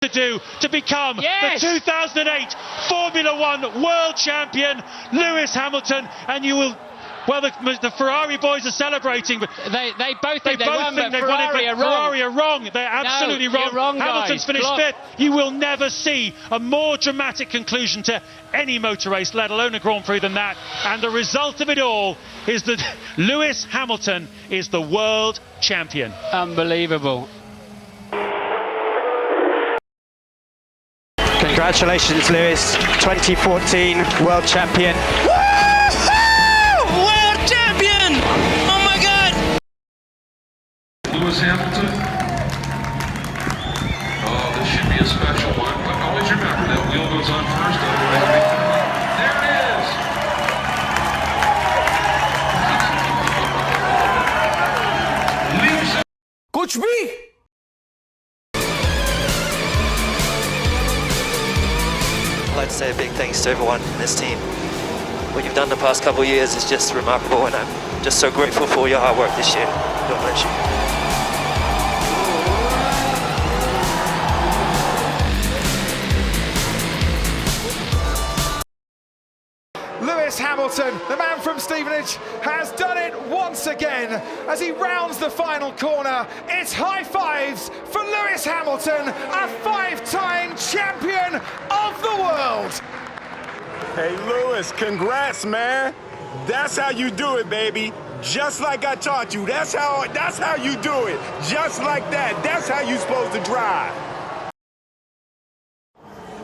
to do to become the 2008 Formula One World Champion, Lewis Hamilton, and you will. Well, the Ferrari boys are celebrating, but they both think they won, but Ferrari are wrong. They're absolutely wrong. Hamilton's finished fifth. You will never see a more dramatic conclusion to any motor race, let alone a Grand Prix, than that. And the result of it all is that Lewis Hamilton is the world champion. Unbelievable. Congratulations, Lewis, 2014 world champion. World champion! Oh my God! Lewis Hamilton. Oh, this should be a special one. But always remember that wheel goes on first, otherwise it makes there it is. कुछ भी I'd like to say a big thanks to everyone in this team. What you've done the past couple of years is just remarkable, and I'm just so grateful for all your hard work this year. God bless you. Lewis Hamilton, the man from Stevenage, has done it once again as he rounds the final corner. It's high fives for Lewis Hamilton, a five-time champion of the world. Hey Lewis, congrats, man. That's how you do it, baby. Just like I taught you. That's how you do it. Just like that. That's how you're supposed to drive.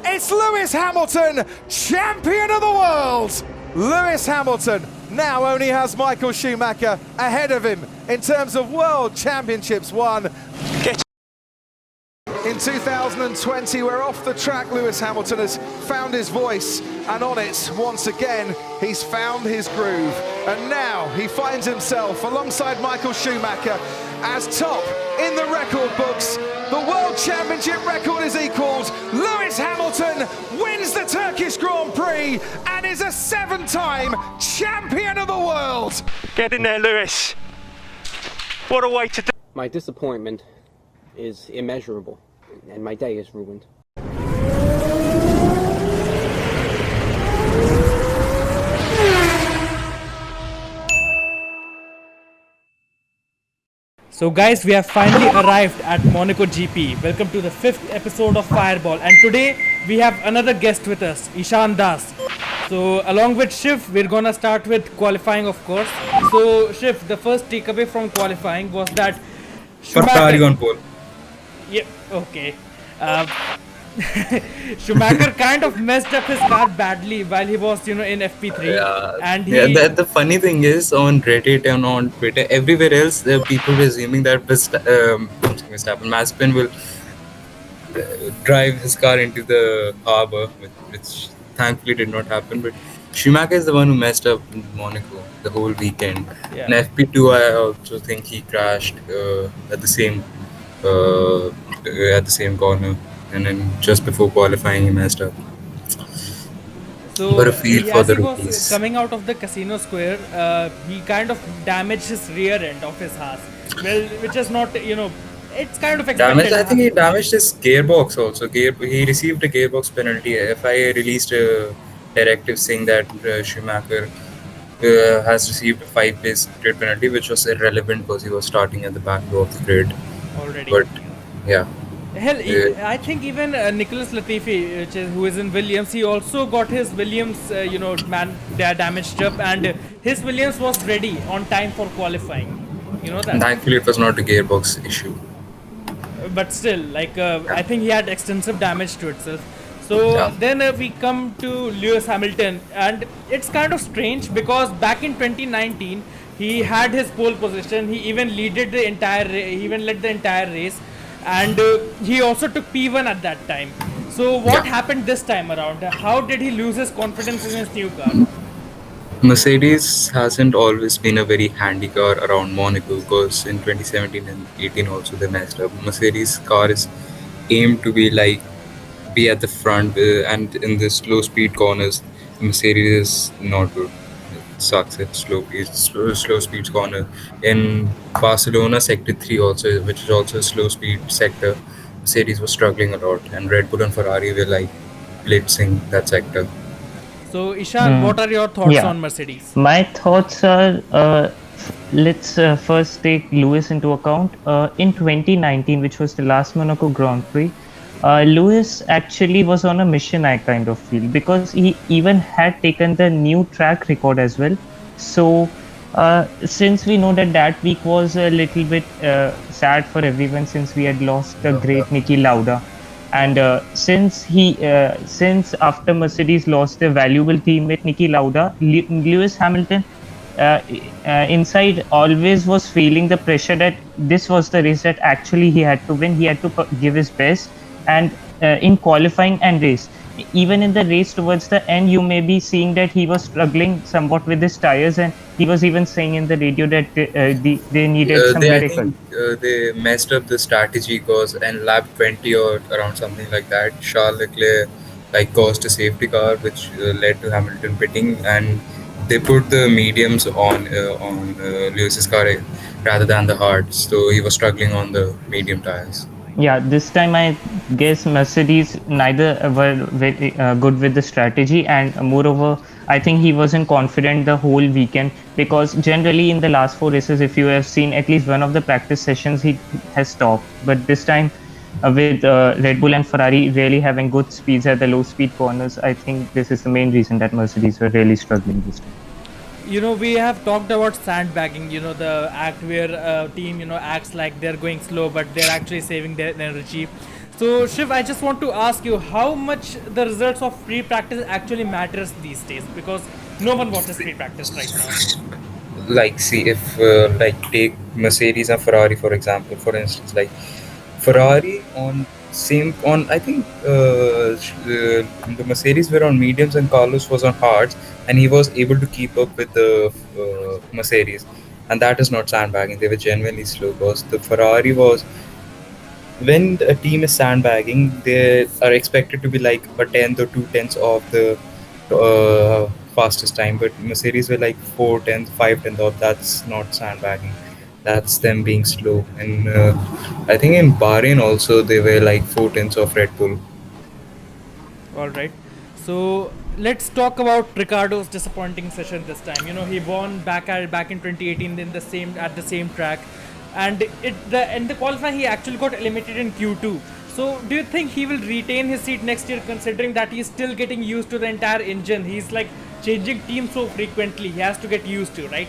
It's Lewis Hamilton, champion of the world. Lewis Hamilton now only has Michael Schumacher ahead of him in terms of world championships won. In 2020, we're off the track. Lewis Hamilton has found his voice, and on it, once again, he's found his groove. And now he finds himself alongside Michael Schumacher as top in the record books. The World Championship record is equalled. Lewis Hamilton wins the Turkish Grand Prix and is a seven-time champion of the world. Get in there, Lewis. What a way to do. My disappointment is immeasurable, and my day is ruined. So guys, we have finally arrived at Monaco GP. Welcome to the 5th episode of Fireball, and today we have another guest with us, Ishan Das. So along with Shiv, we're gonna start with qualifying, of course. So Shiv, the first takeaway from qualifying was that Ferrari on pole. Yeah, okay. Schumacher kind of messed up his car badly while he was, in FP3. Yeah, and the funny thing is, on Reddit and on Twitter, everywhere else, there are people assuming that Mazepin will drive his car into the harbor, which thankfully did not happen. But Schumacher is the one who messed up in Monaco the whole weekend. Yeah. In FP2, I also think he crashed at the same corner. And then just before qualifying, he messed up. So But a feel for as the he was rookies. coming out of the casino square, he kind of damaged his rear end of his Haas. Well, which is not, it's kind of expected. I think he damaged his gearbox also. He received a gearbox penalty. FIA released a directive saying that Schumacher has received a 5-place grid penalty, which was irrelevant because he was starting at the back row of the grid. Already. But yeah. Hell, I think even Nicholas Latifi, who is in Williams, he also got his Williams, damaged up, and his Williams was ready on time for qualifying. You know that. Thankfully, it was not a gearbox issue. But still, I think he had extensive damage to itself. So then we come to Lewis Hamilton, and it's kind of strange because back in 2019, he had his pole position. He even led the entire race. And he also took P1 at that time. So what happened this time around? How did he lose his confidence in his new car? Mercedes hasn't always been a very handy car around Monaco because in 2017 and 18 also they messed up. Mercedes car is aimed to be at the front and in the slow speed corners. Mercedes is not good. Sucks at slow speed corner. In Barcelona sector 3 also, which is also a slow speed sector, Mercedes was struggling a lot, and Red Bull and Ferrari were like blitzing that sector. So, Ishan, what are your thoughts on Mercedes? My thoughts are, let's first take Lewis into account. In 2019, which was the last Monaco Grand Prix, Lewis actually was on a mission, I kind of feel, because he even had taken the new track record as well. So, since we know that that week was a little bit sad for everyone, since we had lost the great Niki Lauda. And since after Mercedes lost their valuable teammate Niki Lauda, Lewis Hamilton inside always was feeling the pressure that this was the race that actually he had to win. He had to give his best, and in qualifying and race, even in the race towards the end, you may be seeing that he was struggling somewhat with his tires, and he was even saying in the radio that they needed some miracle. They messed up the strategy because in lap 20 or around something like that, Charles Leclerc caused a safety car, which led to Hamilton pitting, and they put the mediums on Lewis's car rather than the hards, so he was struggling on the medium tires. Yeah, this time I guess Mercedes neither were very good with the strategy, and moreover, I think he wasn't confident the whole weekend, because generally in the last 4 races, if you have seen at least one of the practice sessions, he has stopped. But this time, with Red Bull and Ferrari really having good speeds at the low speed corners, I think this is the main reason that Mercedes were really struggling this time. We have talked about sandbagging, the act where a team, acts like they're going slow, but they're actually saving their energy. So, Shiv, I just want to ask you how much the results of pre-practice actually matters these days, because no one watches pre-practice right now. See, if take Mercedes and Ferrari for example, for instance, Ferrari I think the Mercedes were on mediums and Carlos was on hards, and he was able to keep up with the Mercedes, and that is not sandbagging. They were genuinely slow, because the Ferrari was, when a team is sandbagging, they are expected to be like a 10th or 2/10 of the fastest time, but Mercedes were like 4/10, 5/10 of. That's not sandbagging. That's them being slow. And I think in Bahrain also they were like 4/10 of Red Bull. Alright. So let's talk about Ricciardo's disappointing session this time. He won back in 2018 at the same track, and in the qualifying he actually got eliminated in Q2. So do you think he will retain his seat next year, considering that he's still getting used to the entire engine? He's like changing teams so frequently, he has to get used to, right?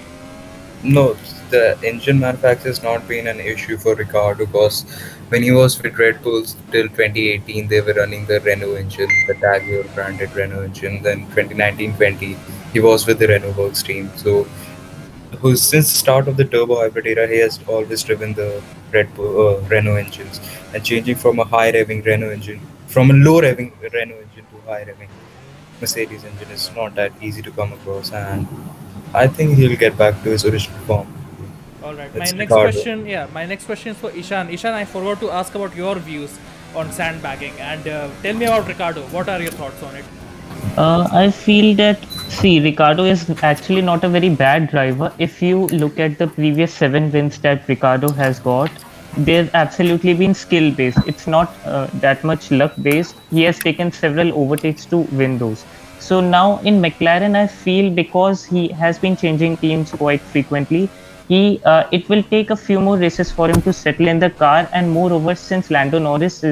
No, the engine manufacturer has not been an issue for Ricciardo, because when he was with Red Bull till 2018, they were running the Renault engine, the Jaguar branded Renault engine. Then 2019-20, he was with the Renault Works team. So since the start of the turbo hybrid era, he has always driven the Red Bull Renault engines, and changing from a high revving Renault engine, from a low revving Renault engine to high revving Mercedes engine is not that easy to come across, and I think he'll get back to his original form. Alright, my next question is for Ishan. Ishan, I forgot to ask about your views on sandbagging, and tell me about Ricciardo. What are your thoughts on it? I feel that, Ricciardo is actually not a very bad driver. If you look at the previous 7 wins that Ricciardo has got, they've absolutely been skill based. It's not that much luck based. He has taken several overtakes to win those. So now in McLaren, I feel, because he has been changing teams quite frequently, it will take a few more races for him to settle in the car. And moreover, since Lando Norris,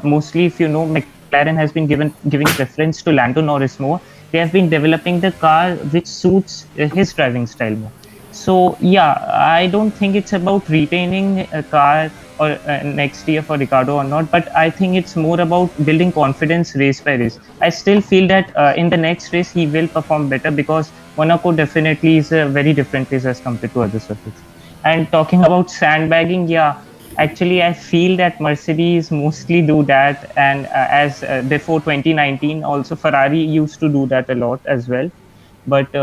mostly if you know, McLaren has been giving preference to Lando Norris more. They have been developing the car which suits his driving style more. So yeah, I don't think it's about retaining a car or next year for Ricciardo or not, but I think it's more about building confidence race by race. I still feel that in the next race he will perform better, because Monaco definitely is a very different race as compared to other circuits. And talking about sandbagging, yeah, actually I feel that Mercedes mostly do that, and as before 2019 also Ferrari used to do that a lot as well. But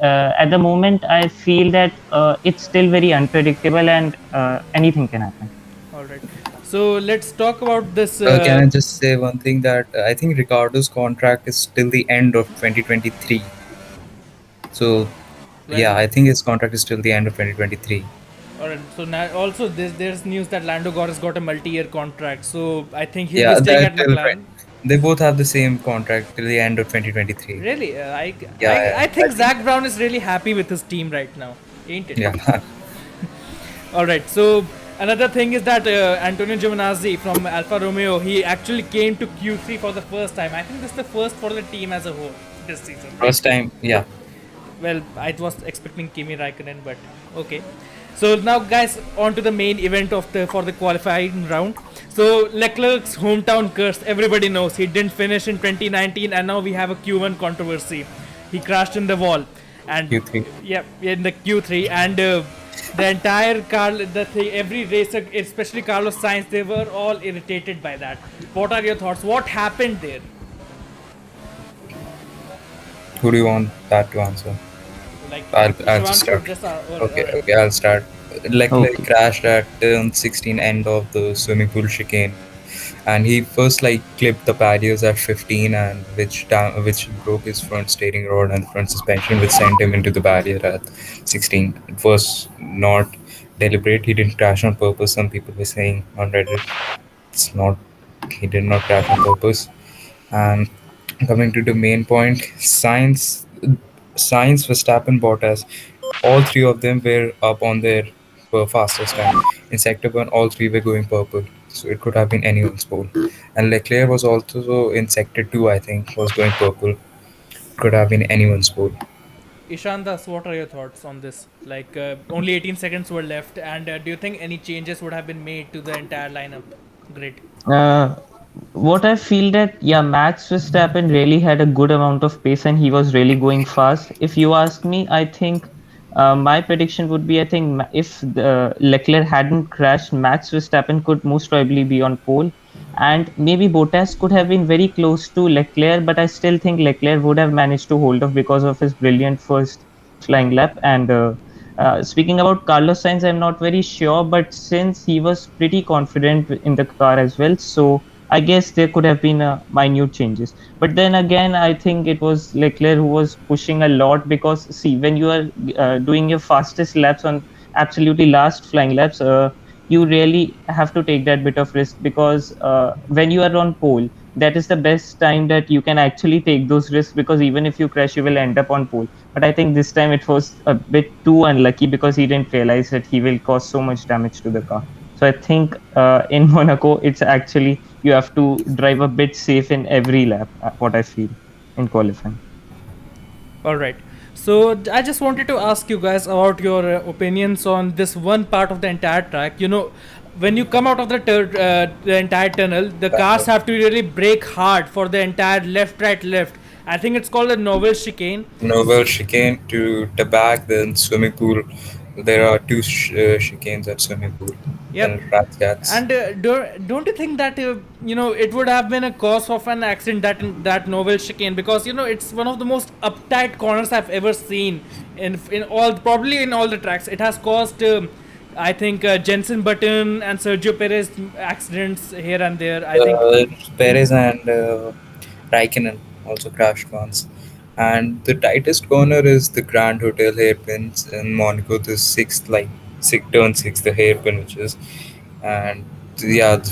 at the moment I feel that it's still very unpredictable, and anything can happen. Alright, so let's talk about this. Can I just say one thing, that I think Ricciardo's contract is till the end of 2023. So, right. Yeah, I think his contract is till the end of 2023. Alright, so now also there's news that Lando Norris got a multi-year contract, so I think he'll Yeah, be staying at McLaren. they both have the same contract till the end of 2023. Really, Yeah, I think Zach Brown is really happy with his team right now, ain't it? yeah. Alright, so another thing is that Antonio Giovinazzi from Alfa Romeo, he actually came to Q3 for the first time. I think this is the first for the team as a whole this season. First time, yeah. Well, I was expecting Kimi Raikkonen, but okay. So now, guys, on to the main event of for the qualifying round. So Leclerc's hometown curse, everybody knows he didn't finish in 2019, and now we have a Q1 controversy. He crashed in the wall, and Q3. Yeah, in the Q3, and the entire every racer, especially Carlos Sainz, they were all irritated by that. What are your thoughts? What happened there? Who do you want that to answer? Like, I'll just start. Okay, I'll start. Leclerc crashed at turn 16 end of the swimming pool chicane, and he first clipped the barriers at 15, and which broke his front steering rod and front suspension, which sent him into the barrier at 16. It was not deliberate. He didn't crash on purpose. Some people were saying on Reddit, he did not crash on purpose. And coming to the main point, Sainz, Verstappen, Bottas, all three of them were up on their fastest time. In Sector 1, all three were going purple, so it could have been anyone's pole. And Leclerc was also in Sector 2, I think, was going purple. Could have been anyone's pole. Ishandas, what are your thoughts on this? Only 18 seconds were left, and do you think any changes would have been made to the entire lineup grid? What I feel that, Max Verstappen really had a good amount of pace and he was really going fast. If you ask me, I think my prediction would be, I think if Leclerc hadn't crashed, Max Verstappen could most probably be on pole. And maybe Bottas could have been very close to Leclerc, but I still think Leclerc would have managed to hold off because of his brilliant first flying lap. And speaking about Carlos Sainz, I'm not very sure, but since he was pretty confident in the car as well, so I guess there could have been minute changes. But then again, I think it was Leclerc who was pushing a lot because, see, when you are doing your fastest laps on absolutely last flying laps, you really have to take that bit of risk because when you are on pole, that is the best time that you can actually take those risks because even if you crash, you will end up on pole. But I think this time it was a bit too unlucky because he didn't realize that he will cause so much damage to the car. So I think in Monaco, it's actually you have to drive a bit safe in every lap, what I feel in qualifying. All right. So I just wanted to ask you guys about your opinions on this one part of the entire track. You know, when you come out of the entire tunnel, the cars have to really brake hard for the entire left, right, left. I think it's called the Nouvelle Chicane. Nouvelle Chicane to the back, then swimming pool. There are two chicanes at swimming pool. Yep. And don't you think that it would have been a cause of an accident that Nouvelle Chicane, because it's one of the most uptight corners I've ever seen in all the tracks. It has caused I think Jenson Button and Sergio Perez accidents here and there. I think Perez and Raikkonen also crashed once. And the tightest corner is the Grand Hotel hairpins in Monaco, the turn 6, the hairpin, which is, and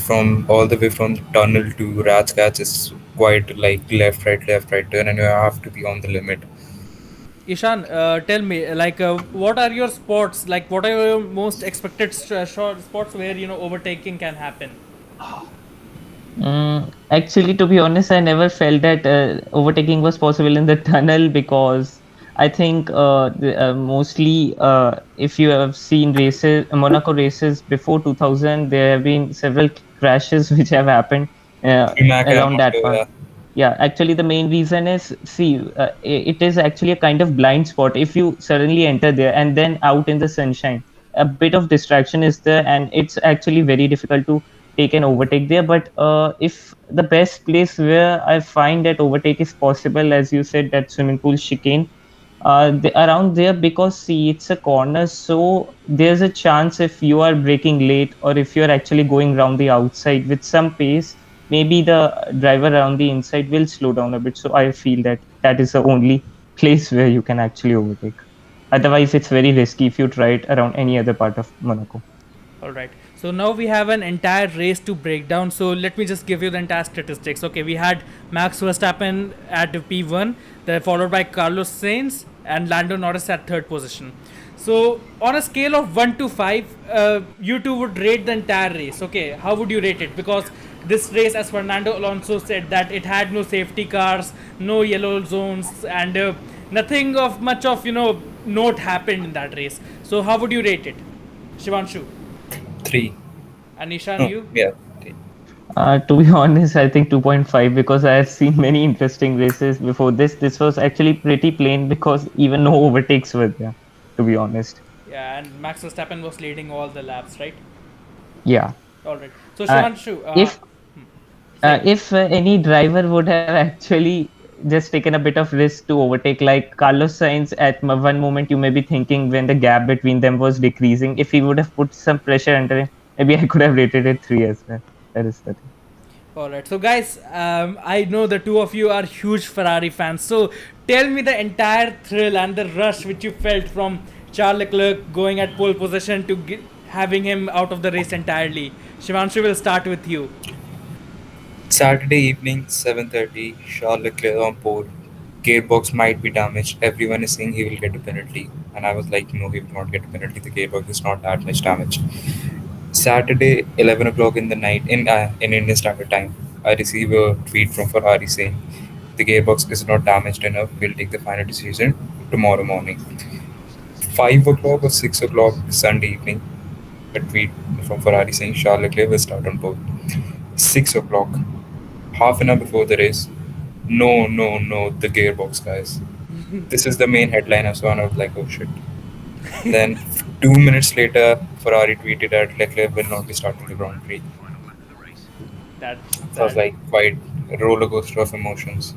from all the way from tunnel to Rathsgatch is quite left, right turn, and you have to be on the limit. Ishan, tell me, what are your spots? What are your most expected spots where overtaking can happen? Actually, to be honest, I never felt that overtaking was possible in the tunnel because I think mostly if you have seen Monaco races before 2000, there have been several crashes which have happened around that part. Yeah, actually the main reason is, it is actually a kind of blind spot. If you suddenly enter there and then out in the sunshine, a bit of distraction is there and it's actually very difficult to take an overtake there. But if the best place where I find that overtake is possible, as you said, that swimming pool chicane, around there, because it's a corner, so there's a chance if you are braking late or if you're actually going around the outside with some pace, maybe the driver around the inside will slow down a bit. So I feel that is the only place where you can actually overtake. Otherwise, it's very risky if you try it around any other part of Monaco. All right. So now we have an entire race to break down. So let me just give you the entire statistics. Okay, we had Max Verstappen at P1, then followed by Carlos Sainz and Lando Norris at third position. So on a scale of 1 to 5, you two would rate the entire race. Okay, how would you rate it? Because this race, as Fernando Alonso said, that it had no safety cars, no yellow zones, and nothing of much of note happened in that race. So how would you rate it, Shivanshu? 3. And Nishan, you? Yeah. To be honest, I think 2.5 because I have seen many interesting races before this. This was actually pretty plain because even no overtakes were there, to be honest. Yeah, and Max Verstappen was leading all the laps, right? Yeah. All right. So Shivanshu, if any driver would have actually just taken a bit of risk to overtake, like Carlos Sainz, at one moment you may be thinking when the gap between them was decreasing, if he would have put some pressure under it, maybe I could have rated it 3 as well. That is the thing. Alright, so guys, I know the two of you are huge Ferrari fans, so tell me the entire thrill and the rush which you felt from Charles Leclerc going at pole position to having him out of the race entirely. Shivanshu, will start with you. Saturday evening, 7:30, Charles Leclerc on pole. Gearbox might be damaged. Everyone is saying he will get a penalty. And I was like, no, he will not get a penalty. The gearbox is not that much damaged. Saturday, 11 o'clock in the night, in Indian Standard Time, I receive a tweet from Ferrari saying, the gearbox is not damaged enough. We'll take the final decision tomorrow morning. 5 o'clock or 6 o'clock Sunday evening, a tweet from Ferrari saying Charles Leclerc will start on pole. 6 o'clock, half an hour before the race, no, the gearbox, guys. This is the main headline, so I was like, oh shit. Then 2 minutes later, Ferrari tweeted that Leclerc will not be starting the Grand Prix. That was like quite a roller coaster of emotions.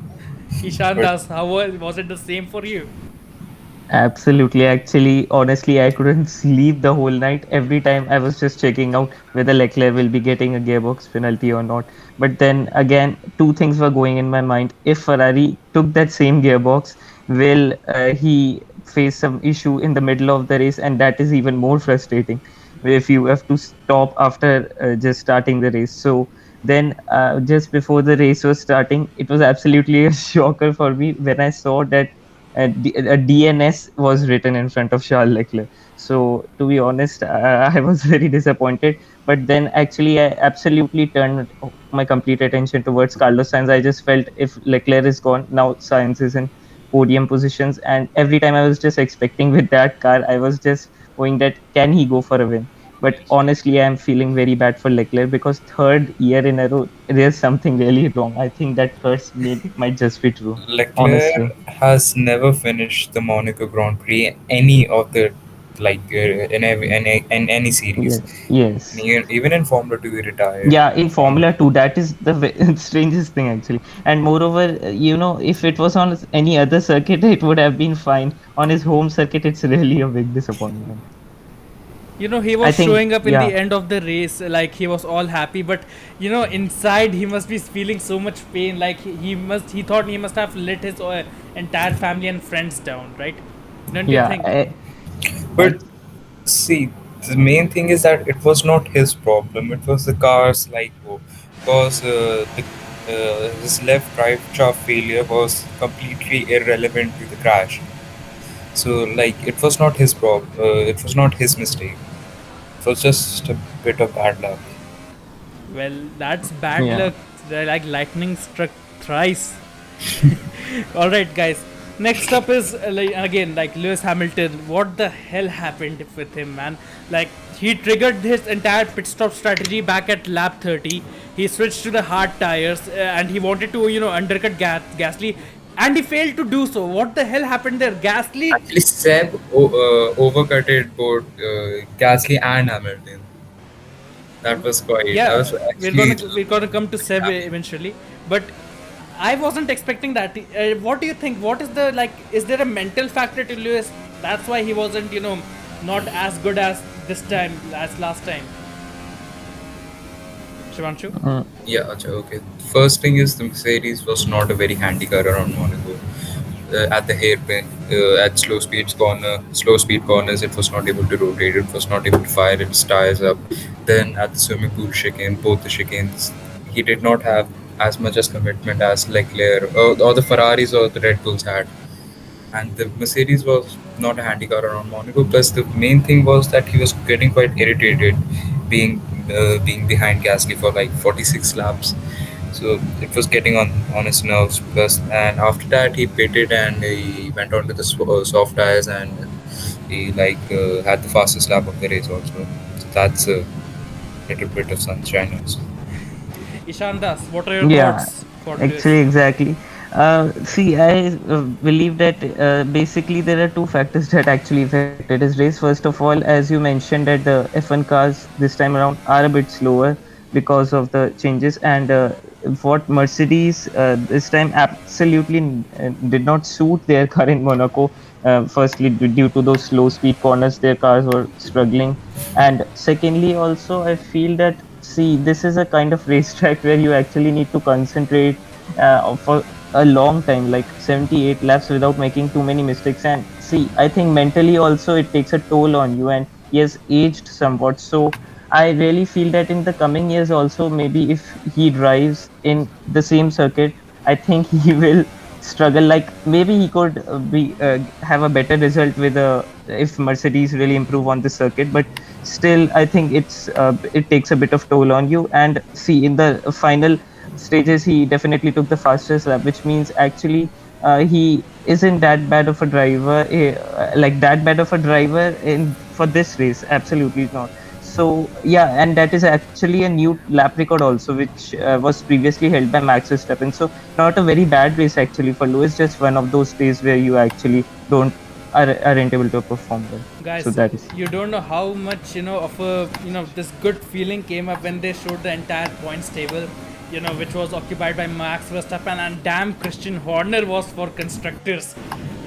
Ishan, how was it the same for you? Absolutely. Actually, honestly, I couldn't sleep the whole night. Every time I was just checking out whether Leclerc will be getting a gearbox penalty or not. But then again, two things were going in my mind. If Ferrari took that same gearbox, will he face some issue in the middle of the race? And that is even more frustrating if you have to stop after just starting the race. So then just before the race was starting, it was absolutely a shocker for me when I saw that a DNS was written in front of Charles Leclerc. So to be honest, I was very disappointed. But then actually I absolutely turned my complete attention towards Carlos Sainz. I just felt if Leclerc is gone, now Sainz is in podium positions. And every time I was just expecting with that car, I was just going that, can he go for a win? But honestly, I'm feeling very bad for Leclerc because third year in a row, there's something really wrong. I think that curse might just be true. Leclerc honestly has never finished the Monaco Grand Prix, any of the in any series. Yes. Even in Formula 2, he retired. Yeah, in Formula 2, that is the strangest thing actually. And moreover, if it was on any other circuit, it would have been fine. On his home circuit, it's really a big disappointment. He was showing up in the end of the race, like he was all happy, but inside he must be feeling so much pain. Like he thought he must have let his entire family and friends down, right? Don't you think? But see, the main thing is that it was not his problem. It was the car's because his left drive shaft failure was completely irrelevant to the crash. So it was not his problem. It was not his mistake. It was just a bit of bad luck. Well, that's bad luck. Like lightning struck thrice. All right, guys. Next up is again Lewis Hamilton. What the hell happened with him, man? Like he triggered his entire pit stop strategy back at lap 30. He switched to the hard tires and he wanted to undercut Gasly. And he failed to do so. What the hell happened there? Gasly... Actually, Seb overcutted both Gasly and Hamilton. That was quite... Yeah, that was actually... we're gonna come to Seb eventually. But I wasn't expecting that. What do you think? What is the... is there a mental factor to Lewis? That's why he wasn't, not as good as this time, as last time. Shivanshu? Yeah, okay. First thing is the Mercedes was not a very handy car around Monaco at the hairpin. at slow speed corners, it was not able to rotate. It was not able to fire its tires up. Then at the swimming pool chicane, both the chicanes, he did not have as much as commitment as Leclerc or the Ferraris or the Red Bulls had. And the Mercedes was not a handicap around Monaco. Plus, the main thing was that he was getting quite irritated, being behind Gasly for like 46 laps. So it was getting on his nerves. Plus, and after that, he pitted and he went on to the soft tires, and he had the fastest lap of the race also. So that's a little bit of sunshine also. Ishandas, what are your thoughts for this? Actually, exactly. See, I believe that basically there are two factors that actually affected his race. First of all, as you mentioned, that the F1 cars this time around are a bit slower because of the changes, and what Mercedes this time absolutely did not suit their car in Monaco. Firstly, due to those slow speed corners, their cars were struggling, and secondly, also I feel that this is a kind of racetrack where you actually need to concentrate for a long time, like 78 laps, without making too many mistakes. And I think mentally also it takes a toll on you, and he has aged somewhat. So I really feel that in the coming years also, maybe if he drives in the same circuit, I think he will struggle. Like maybe he could have a better result with if Mercedes really improve on the circuit, but still I think it takes a bit of toll on you. And in the final stages, he definitely took the fastest lap, which means actually he isn't that bad of a driver, for this race. Absolutely not. So yeah, and that is actually a new lap record also, which was previously held by Max Verstappen. So not a very bad race actually for Lewis, just one of those days where you actually aren't able to perform well. Guys, so that is, you don't know how much of this good feeling came up when they showed the entire points table, which was occupied by Max Verstappen, and damn, Christian Horner was for constructors.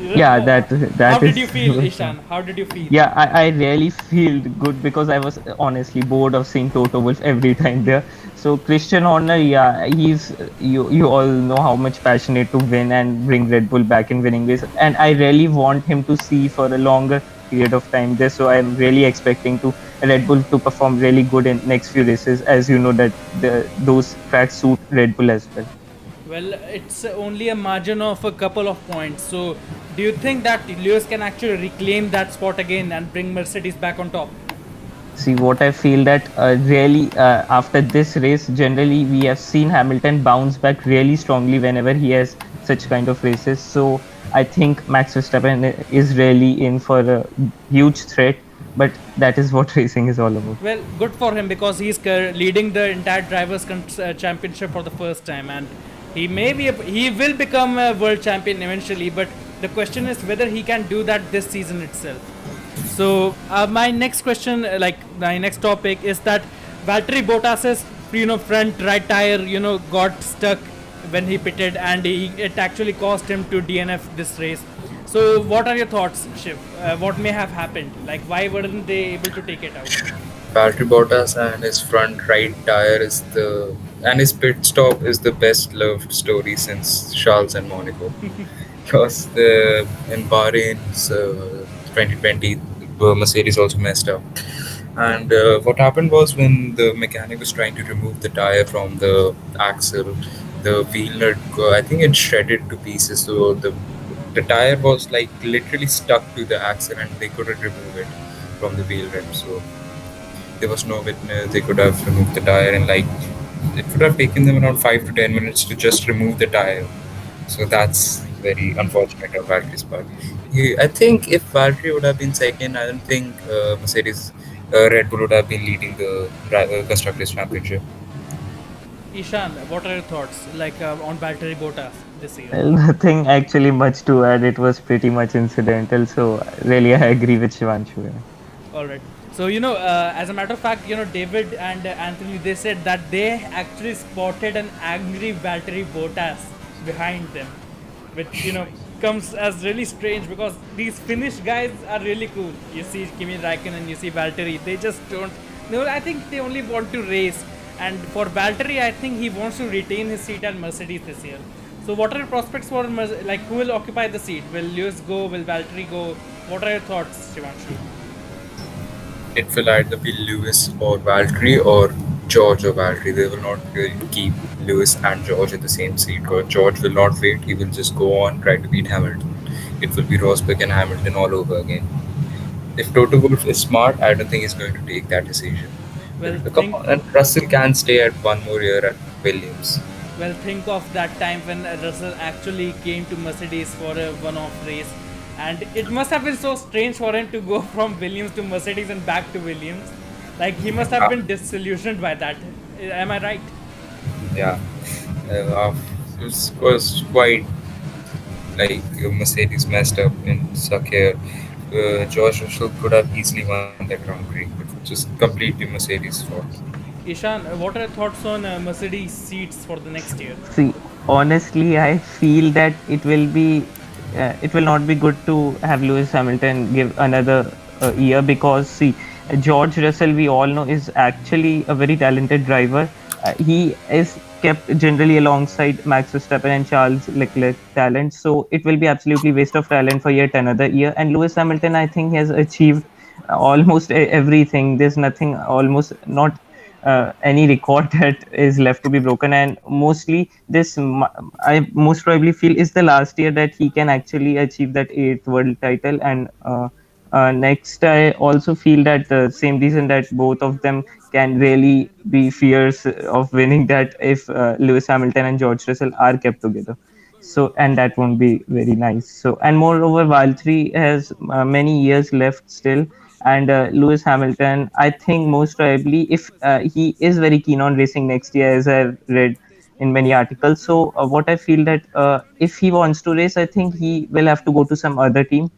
Yeah, that How is, did you feel, Ishan? How did you feel? Yeah, I really feel good because I was honestly bored of seeing Toto Wolff every time there. So Christian Horner, yeah, you all know how much passionate to win and bring Red Bull back in winning ways, and I really want him to see for a longer period of time there. So I'm really expecting Red Bull to perform really good in next few races, as you know that those tracks suit Red Bull as well. Well, it's only a margin of a couple of points. So do you think that Lewis can actually reclaim that spot again and bring Mercedes back on top? What I feel that really after this race, generally we have seen Hamilton bounce back really strongly whenever he has such kind of races. So I think Max Verstappen is really in for a huge threat, but that is what racing is all about. Well, good for him because he's leading the entire drivers championship for the first time, and he will become a world champion eventually, but the question is whether he can do that this season itself. So my next question, my next topic is that Valtteri Bottas's front right tire got stuck when he pitted, and it actually cost him to DNF this race. So what are your thoughts, Shiv? What may have happened? Why weren't they able to take it out? Valtteri Bottas and his front right tire and his pit stop is the best loved story since Charles and Monaco. Because in Bahrain's 2020, Mercedes also messed up. And what happened was, when the mechanic was trying to remove the tire from the axle, the wheel nut, I think it shredded to pieces. So the tire was literally stuck to the axle, and they couldn't remove it from the wheel rim. So there was no witness. They could have removed the tire, and it would have taken them around 5 to 10 minutes to just remove the tire. So that's very unfortunate of Valtteri's part. I think if Valtteri would have been second, I don't think Red Bull would have been leading the Constructors' Championship. Ishan, what are your thoughts on Valtteri Bottas this year? Well, nothing actually much to add. It was pretty much incidental. So really, I agree with Shivanshu. All right. So as a matter of fact, David and Anthony, they said that they actually spotted an angry Valtteri Bottas behind them, which comes as really strange because these Finnish guys are really cool. You see Kimi Räikkönen, you see Valtteri, they just don't. I think they only want to race. And for Valtteri, I think he wants to retain his seat at Mercedes this year. So what are your prospects for like who will occupy the seat? Will Lewis go? Will Valtteri go? What are your thoughts, Shivanshu? It will either be Lewis or Valtteri or George or Valtteri. They will not keep Lewis and George in the same seat. Or George will not wait. He will just go on, try to beat Hamilton. It will be Rosberg and Hamilton all over again. If Toto Wolff is smart, I don't think he's going to take that decision. Well, and Russell can stay at one more year at Williams. Well, think of that time when Russell actually came to Mercedes for a one-off race. And it must have been so strange for him to go from Williams to Mercedes and back to Williams. Like, he must have been disillusioned by that. Am I right? Yeah. It was quite like Mercedes messed up in Schumachaer. George Russell could have easily won that Grand Prix, but just completely Mercedes' fault. Ishan, what are your thoughts on Mercedes seats for the next year? See, honestly, I feel that it will not be good to have Lewis Hamilton give another year, because see, George Russell, we all know, is actually a very talented driver. He is kept generally alongside Max Verstappen and Charles Leclerc talent, so it will be absolutely waste of talent for yet another year. And Lewis Hamilton, I think, has achieved almost everything. There's nothing, almost not any record that is left to be broken, and mostly this, I most probably feel, is the last year that he can actually achieve that 8th world title. And next, I also feel that the same reason that both of them can really be fierce of winning that if Lewis Hamilton and George Russell are kept together. So, and that won't be very nice. So, and moreover, Valtteri has many years left still. And Lewis Hamilton, I think most probably, if he is very keen on racing next year, as I've read in many articles. So what I feel that if he wants to race, I think he will have to go to some other team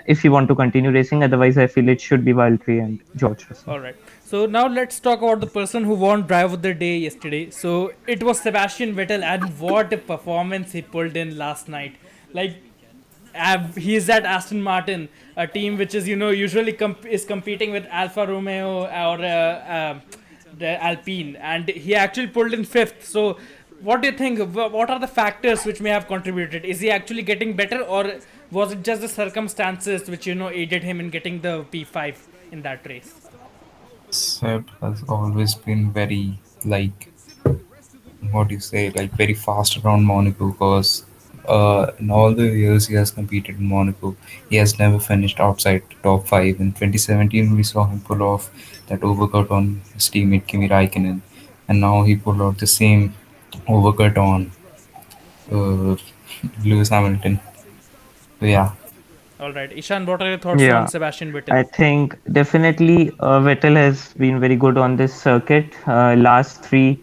if he want to continue racing. Otherwise, I feel it should be Valtteri and George Russell. All right. So now let's talk about the person who won Drive of the Day yesterday. So it was Sebastian Vettel, and what a performance he pulled in last night. Like, he is at Aston Martin, a team which is, usually is competing with Alfa Romeo or the Alpine, and he actually pulled in 5th. So what do you think? What are the factors which may have contributed? Is he actually getting better, or was it just the circumstances which aided him in getting the P5 in that race? Seb has always been very, like, what do you say, like, very fast around Monaco, because in all the years he has competed in Monaco, he has never finished outside the top 5. In 2017, we saw him pull off that overcut on his teammate Kimi Raikkonen, and now he pulled out the same overcut on Lewis Hamilton. So, yeah. All right, Ishan, what are your thoughts on Sebastian Vettel? I think definitely Vettel has been very good on this circuit. Last 3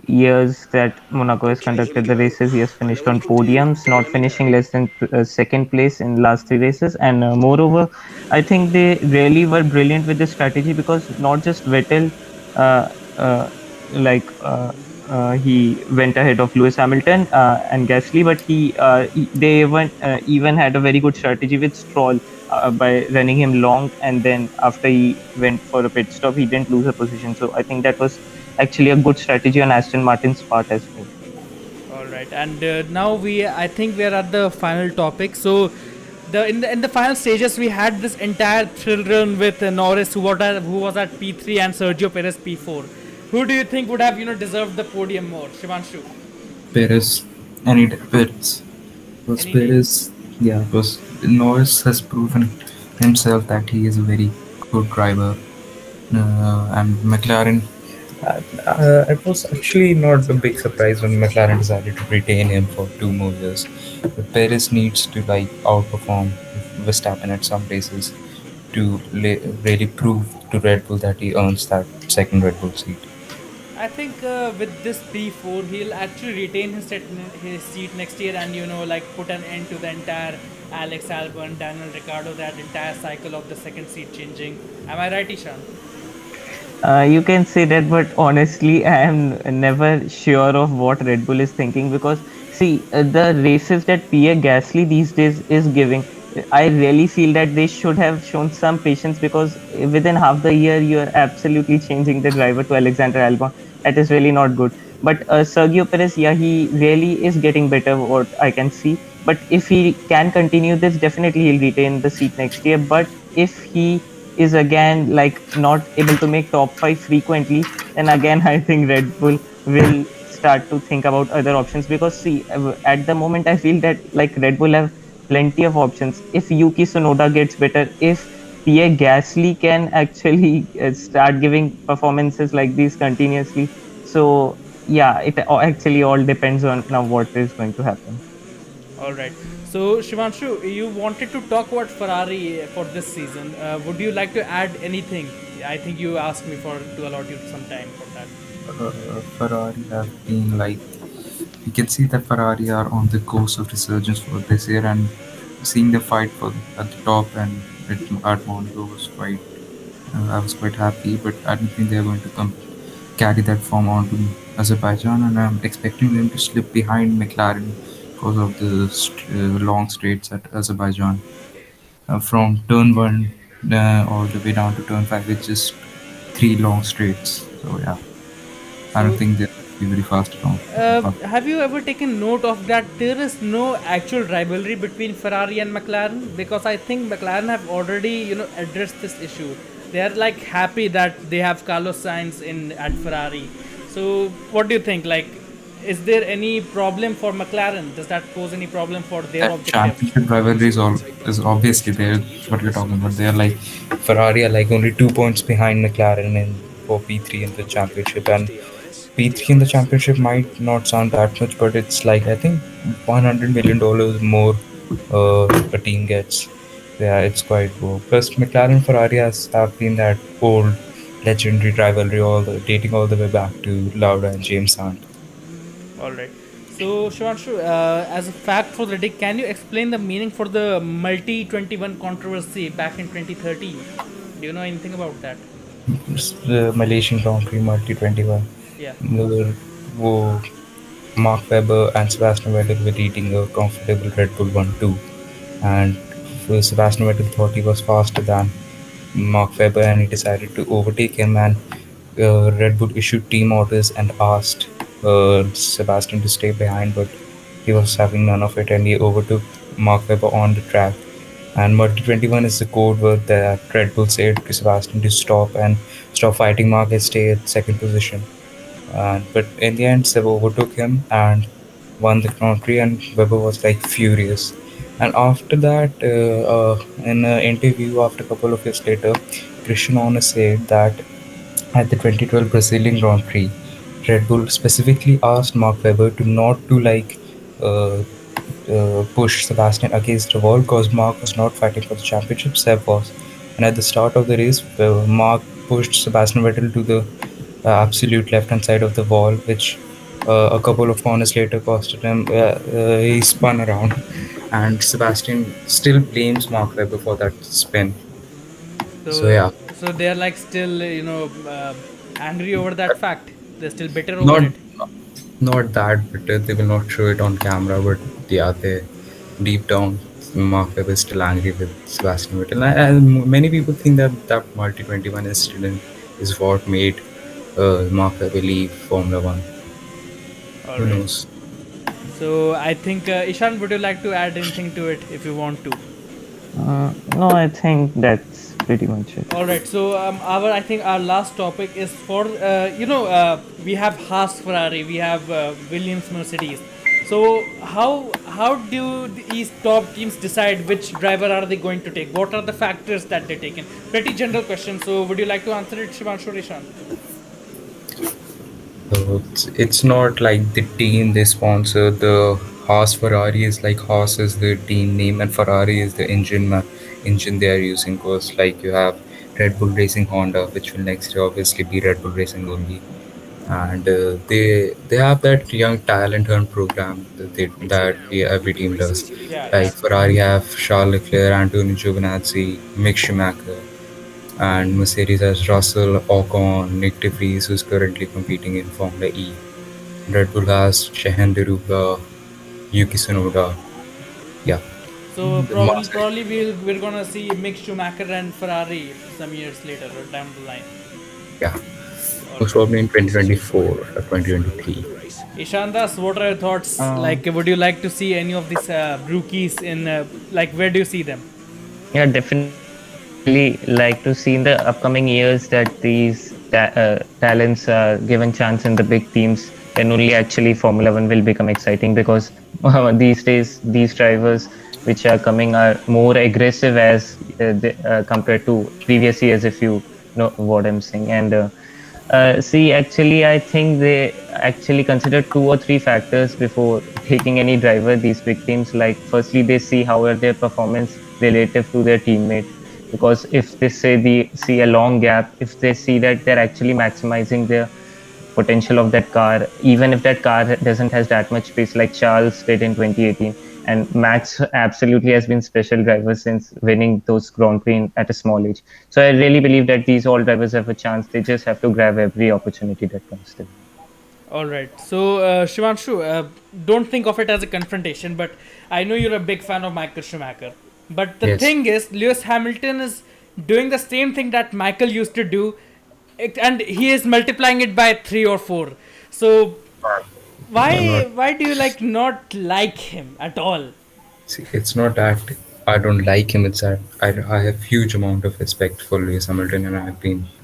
years that Monaco has conducted the races, he has finished on podiums, not finishing less than second place in last 3 races. And moreover, I think they really were brilliant with the strategy, because not just Vettel, he went ahead of Lewis Hamilton and Gasly, but they even had a very good strategy with Stroll by running him long, and then after he went for a pit stop, he didn't lose a position. So I think that was actually a good strategy on Aston Martin's part as well. All right, and now I think we are at the final topic. So in the final stages, we had this entire thrill run with Norris, who was at P3, and Sergio Perez P4. Who do you think would have deserved the podium more, Shivanshu? Perez, any day, Perez. Because Perez, because Norris has proven himself that he is a very good driver, and McLaren. It was actually not a big surprise when McLaren decided to retain him for 2 more years. But Perez needs to outperform Verstappen at some races to really prove to Red Bull that he earns that second Red Bull seat. I think with this P4, he'll actually retain his seat next year, and put an end to the entire Alex Albon, Daniel Ricciardo, that entire cycle of the second seat changing. Am I right, Ishan? You can say that, but honestly, I am never sure of what Red Bull is thinking, because see, the races that Pierre Gasly these days is giving, I really feel that they should have shown some patience, because within half the year, you are absolutely changing the driver to Alexander Albon. That is really not good. But Sergio Perez, yeah, he really is getting better, what I can see. But if he can continue this, definitely he'll retain the seat next year. But if he is again like not able to make top five frequently, then again I think Red Bull will start to think about other options, because see, at the moment I feel that like Red Bull have plenty of options. If Yuki Tsunoda gets better, if Pierre Gasly can actually start giving performances like these continuously, so yeah, it actually all depends on now what is going to happen. All right. So Shivanshu, you wanted to talk about Ferrari for this season. Would you like to add anything? I think you asked me to allot you some time for that. Ferrari have been like, you can see that Ferrari are on the course of resurgence for this year, and seeing the fight for at the top and at Monaco was quite. I was quite happy, but I don't think they are going to carry that form on to Azerbaijan, and I'm expecting them to slip behind McLaren because of the long straights at Azerbaijan. From turn 1 all the way down to turn 5, it's just 3 long straights. So yeah, I don't think they'll be very fast at all. Have you ever taken note of that there is no actual rivalry between Ferrari and McLaren? Because I think McLaren have already, addressed this issue. They are like happy that they have Carlos Sainz at Ferrari. So what do you think? Like, is there any problem for McLaren? Does that pose any problem for their objective? Championship rivalry is obviously there. What you're talking about, they are like Ferrari are like only 2 points behind McLaren for P3 in the championship, and P3 in the championship might not sound that much, but it's like I think $100 million more a team gets. Yeah, it's quite cool. Plus, McLaren Ferrari have been that old legendary rivalry, dating all the way back to Lauda and James Hunt. All right. So, Shivanshu, as a fact for the day, can you explain the meaning for the Multi21 controversy back in 2013? Do you know anything about that? The Malaysian Grand Prix Multi21. Yeah. Where Mark Webber and Sebastian Vettel were leading a comfortable Red Bull 1-2, and Sebastian Vettel thought he was faster than Mark Webber, and he decided to overtake him, and Red Bull issued team orders and asked Sebastian to stay behind, but he was having none of it, and he overtook Mark Webber on the track. And Multi21 is the code word that Red Bull said to Sebastian to stop fighting Mark and stay at second position. But in the end, Seb overtook him and won the Grand Prix, and Webber was like furious. And after that, in an interview after a couple of years later, Christian Horner said that at the 2012 Brazilian Grand Prix, Red Bull specifically asked Mark Webber to not to push Sebastian against the wall, because Mark was not fighting for the championship, Seb was. And at the start of the race, Mark pushed Sebastian Vettel to the absolute left-hand side of the wall, which a couple of corners later costed him. He spun around, and Sebastian still blames Mark Webber for that spin. So yeah. So they are like still, angry over that fact. They're still bitter over it. Not that bitter. They will not show it on camera, but yeah, they deep down, Mark Webber is still angry with Sebastian Vettel. And many people think that Multi21 incident is what made Mark Webber leave Formula 1. Who knows? So I think Ishan, would you like to add anything to it if you want to? No, I think that's pretty much it. All right. So I think our last topic is for we have Haas Ferrari, we have Williams Mercedes. So how do these top teams decide which driver are they going to take? What are the factors that they take in? Pretty general question. So would you like to answer it, Shivanshu or Ishan? It's not like the team they sponsor. The Haas Ferrari is like Haas is the team name, and Ferrari is the engine they are using. Because like you have Red Bull Racing Honda, which will next year obviously be Red Bull Racing only, and they have that young talent hunt program that every team does. Like Ferrari have Charles Leclerc, Antonio Giovinazzi, Mick Schumacher. And Mercedes has Russell, Ocon, Nick de Vries, who's currently competing in Formula E. Red Bull has Shehan Deruga, Yuki Tsunoda. Yeah. So probably we're gonna see Mick Schumacher and Ferrari some years later or down the line. Yeah. most probably in 2024 or 2023. Ishandas, what are your thoughts? Would you like to see any of these rookies in, where do you see them? Yeah, definitely like to see in the upcoming years that these talents are given chance in the big teams. Then only actually Formula One will become exciting, because these days these drivers which are coming are more aggressive as compared to previous years, if you know what I'm saying. And see, actually, I think they actually consider 2 or 3 factors before taking any driver. These big teams, like, firstly, they see how are their performance relative to their teammate. Because if they see a long gap, if they see that they're actually maximizing their potential of that car, even if that car doesn't has that much space, like Charles did in 2018. And Max absolutely has been special driver since winning those Grand Prix at a small age. So I really believe that these all drivers have a chance. They just have to grab every opportunity that comes to them. All right. So, Shivanshu, don't think of it as a confrontation, but I know you're a big fan of Michael Schumacher. But the thing is, Lewis Hamilton is doing the same thing that Michael used to do, and he is multiplying it by 3 or 4. So, why do you not like him at all? See, it's not that I don't like him. It's that I have huge amount of respect for Lewis Hamilton, and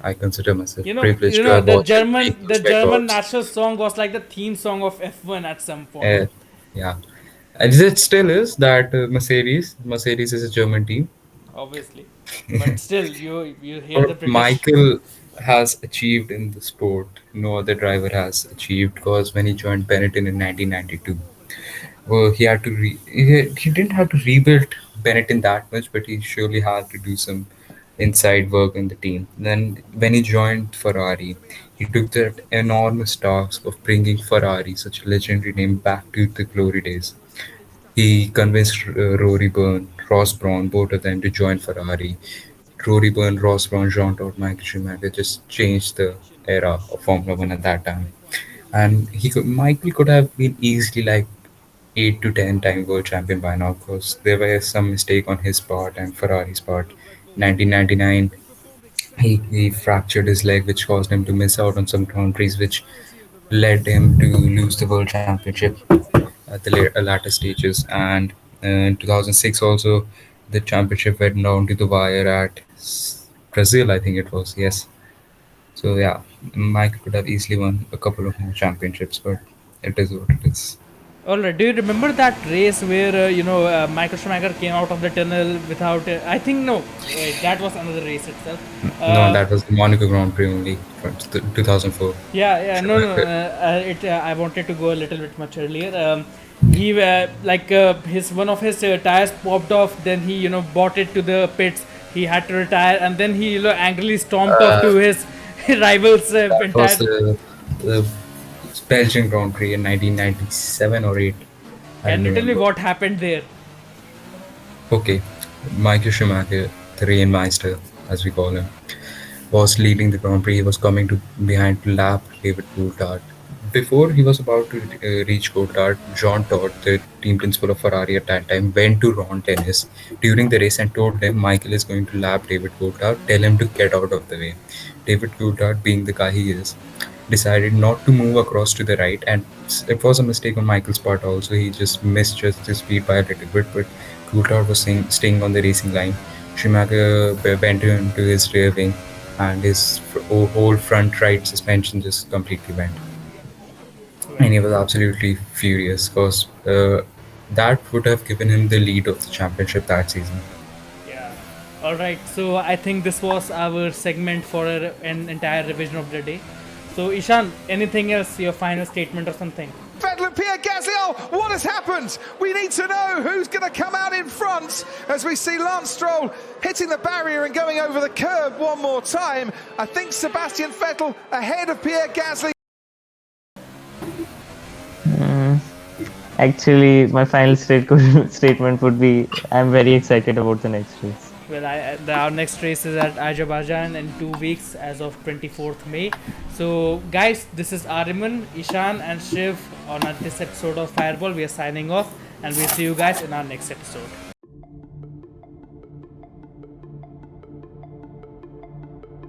I consider myself privileged to have watched the German national song was like the theme song of F1 at some point. Yeah, and it still is that Mercedes is a German team. Obviously, but still, you hear the British. Michael has achieved in the sport no other driver has achieved, because when he joined Benetton in 1992, well, he didn't have to rebuild Benetton that much, but he surely had to do some inside work in the team. Then when he joined Ferrari, he took that enormous task of bringing Ferrari, such a legendary name, back to the glory days. He convinced Rory Byrne, Ross Brawn, both of them to join Ferrari. Rory Byrne, Ross Brawn, Jean Todt, Michael Schumacher just changed the era of Formula One at that time. And Michael could have been easily like 8 to 10 time world champion by now, because there were some mistake on his part and Ferrari's part. 1999, he fractured his leg, which caused him to miss out on some Grand Prix, which led him to lose the world championship at the latter stages. And in 2006 also, the championship went down to the wire at Brazil, I think it was. Yes. So yeah, Michael could have easily won a couple of more championships, but it is what it is. Alright, do you remember that race where Michael Schumacher came out of the tunnel without? I think no, wait, that was another race itself. No, that was the Monaco Grand Prix only, from 2004. I wanted to go a little bit much earlier. He one of his tires popped off. Then he brought it to the pits. He had to retire, and then he angrily stomped off to his rivals. That was the Belgian Grand Prix in 1997 or 8. Can you tell me what happened there? Okay, Michael Schumacher, the Rainmeister, as we call him, was leading the Grand Prix. He was coming behind to lap David Coulthard. Before he was about to reach Coulthard, Jean Todt, the team principal of Ferrari at that time, went to Ron Dennis during the race and told him Michael is going to lap David Coulthard. Tell him to get out of the way. David Coulthard, being the guy he is, decided not to move across to the right, and it was a mistake on Michael's part also. He just misjudged his speed by a little bit, but Coulthard was staying on the racing line. Schumacher bent into his rear wing, and his whole front right suspension just completely went. And he was absolutely furious, because that would have given him the lead of the championship that season. Yeah. Alright, so I think this was our segment for an entire revision of the day. So Ishan, anything else, your final statement or something? Vettel and Pierre Gasly, what has happened? We need to know who's going to come out in front as we see Lance Stroll hitting the barrier and going over the curb one more time. I think Sebastian Vettel ahead of Pierre Gasly. Actually, my final statement would be I'm very excited about the next race. Well, our next race is at Azerbaijan in 2 weeks as of 24th May. So, guys, this is Ariman, Ishan and Shiv on this episode of Fireball. We are signing off and we'll see you guys in our next episode.